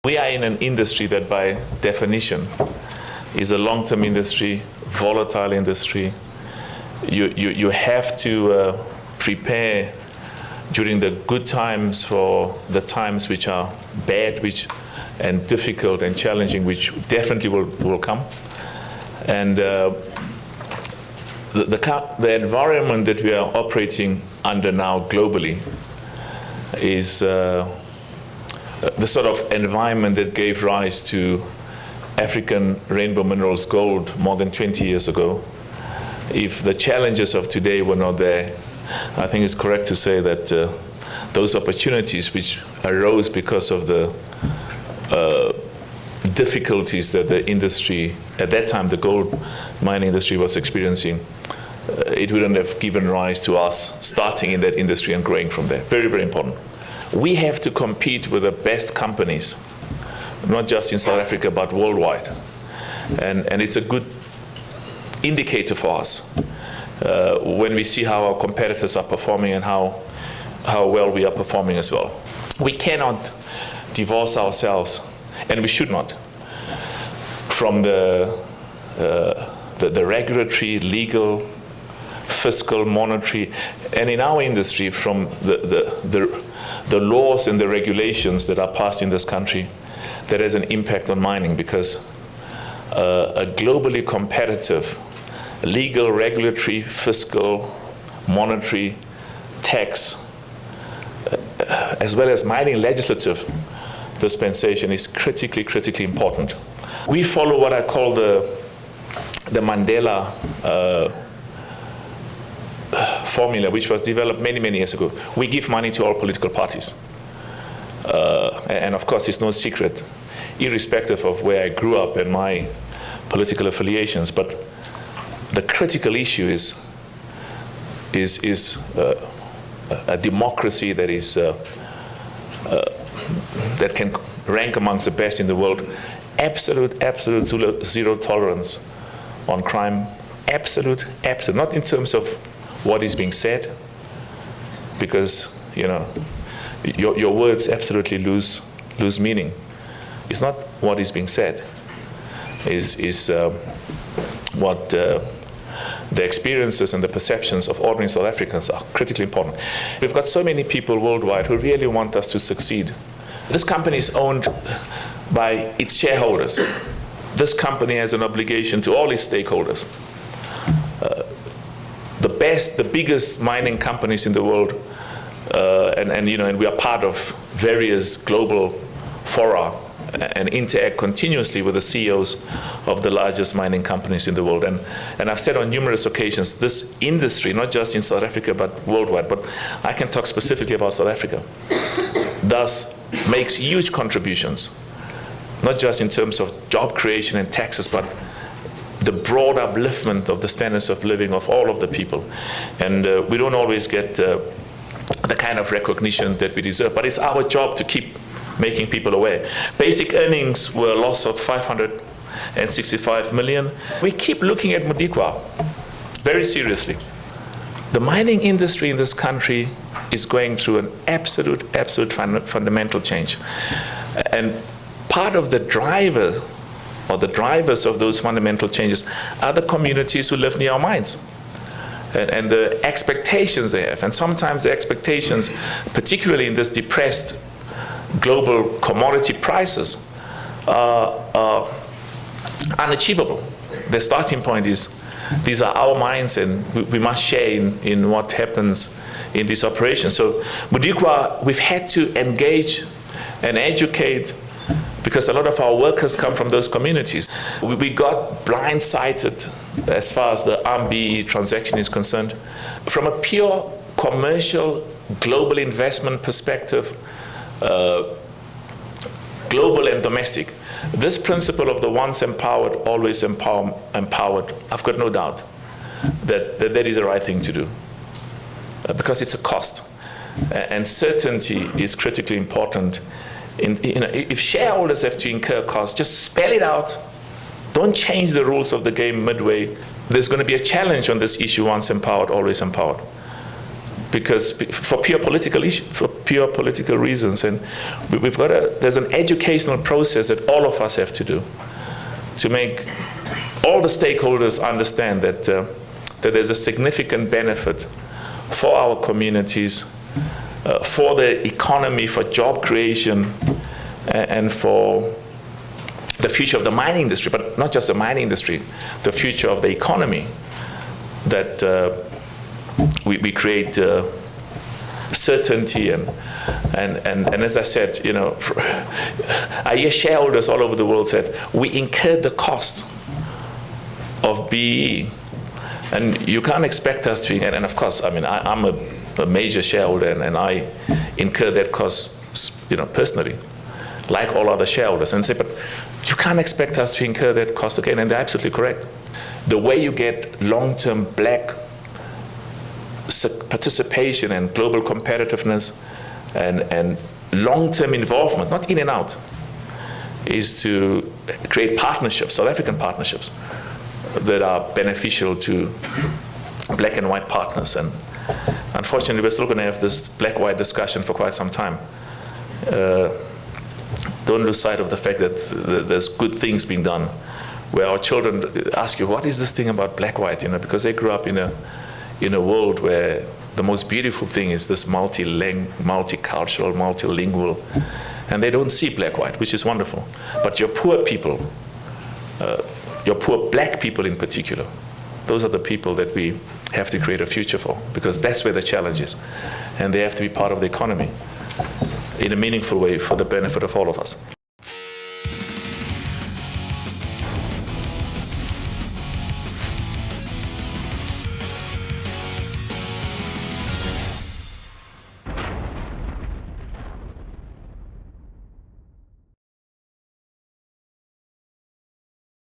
We are in an industry that by definition is a long-term industry, volatile industry. You have to prepare during the good times for the times which are bad, and difficult and challenging, which definitely will come. And the environment that we are operating under now globally is the sort of environment that gave rise to African rainbow minerals gold more than 20 years ago. If the challenges of today were not there, I think it's correct to say that those opportunities which arose because of the difficulties that the industry, at that time the gold mining industry was experiencing, it wouldn't have given rise to us starting in that industry and growing from there. Very, very important. We have to compete with the best companies, not just in South Africa, but worldwide. And it's a good indicator for us when we see how our competitors are performing and how well we are performing as well. We cannot divorce ourselves, and we should not, from the regulatory, legal, fiscal, monetary, and in our industry from the laws and the regulations that are passed in this country that has an impact on mining, because a globally competitive legal, regulatory, fiscal, monetary, tax, as well as mining legislative dispensation is critically important. We follow what I call the Mandela formula, which was developed many years ago. We give money to all political parties. And of course, it's no secret, irrespective of where I grew up and my political affiliations, but the critical issue is a democracy that is that can rank amongst the best in the world. Absolute zero tolerance on crime. Absolute. Not in terms of what is being said, because your words absolutely lose meaning. It's not what is being said. Is what the experiences and the perceptions of ordinary South Africans are critically important. We've got so many people worldwide who really want us to succeed. This company is owned by its shareholders. This company has an obligation to all its stakeholders. The biggest mining companies in the world, and we are part of various global fora and interact continuously with the CEOs of the largest mining companies in the world. And I've said on numerous occasions, this industry, not just in South Africa, but worldwide, but I can talk specifically about South Africa, thus makes huge contributions, not just in terms of job creation and taxes, but the broad upliftment of the standards of living of all of the people. And we don't always get the kind of recognition that we deserve, but it's our job to keep making people aware. Basic earnings were a loss of 565 million. We keep looking at Modikwa very seriously. The mining industry in this country is going through an absolute fundamental change. And part of the driver, or the drivers of those fundamental changes, are the communities who live near our mines. And the expectations they have. And sometimes the expectations, particularly in this depressed global commodity prices, are unachievable. The starting point is, these are our mines and we must share in what happens in this operation. So Modikwa, we've had to engage and educate, because a lot of our workers come from those communities. We got blindsided as far as the RMB transaction is concerned. From a pure commercial global investment perspective, global and domestic, this principle of the once empowered, always empowered, I've got no doubt that is the right thing to do, because it's a cost, and certainty is critically important. If shareholders have to incur costs, just spell it out. Don't change the rules of the game midway. There's going to be a challenge on this issue, once empowered, always empowered. because for pure political reasons, and there's an educational process that all of us have to do to make all the stakeholders understand that that there's a significant benefit for our communities, for the economy, for job creation, and for the future of the mining industry, but not just the mining industry, the future of the economy, that we create certainty and as I said, you know, I hear shareholders all over the world said, we incurred the cost of BE, and you can't expect us to, and of course, I mean, I'm a major shareholder, and I incur that cost, you know, personally, like all other shareholders, and say, but you can't expect us to incur that cost again, and they're absolutely correct. The way you get long-term black participation and global competitiveness and long-term involvement, not in and out, is to create partnerships, South African partnerships, that are beneficial to black and white partners. And unfortunately, we're still going to have this black-white discussion for quite some time. Don't lose sight of the fact that there's good things being done, where our children ask you, what is this thing about black-white? You know, because they grew up in a world where the most beautiful thing is this multicultural, multilingual, and they don't see black-white, which is wonderful. But your poor people, your poor black people in particular, those are the people that we have to create a future for, because that's where the challenge is. And they have to be part of the economy in a meaningful way for the benefit of all of us.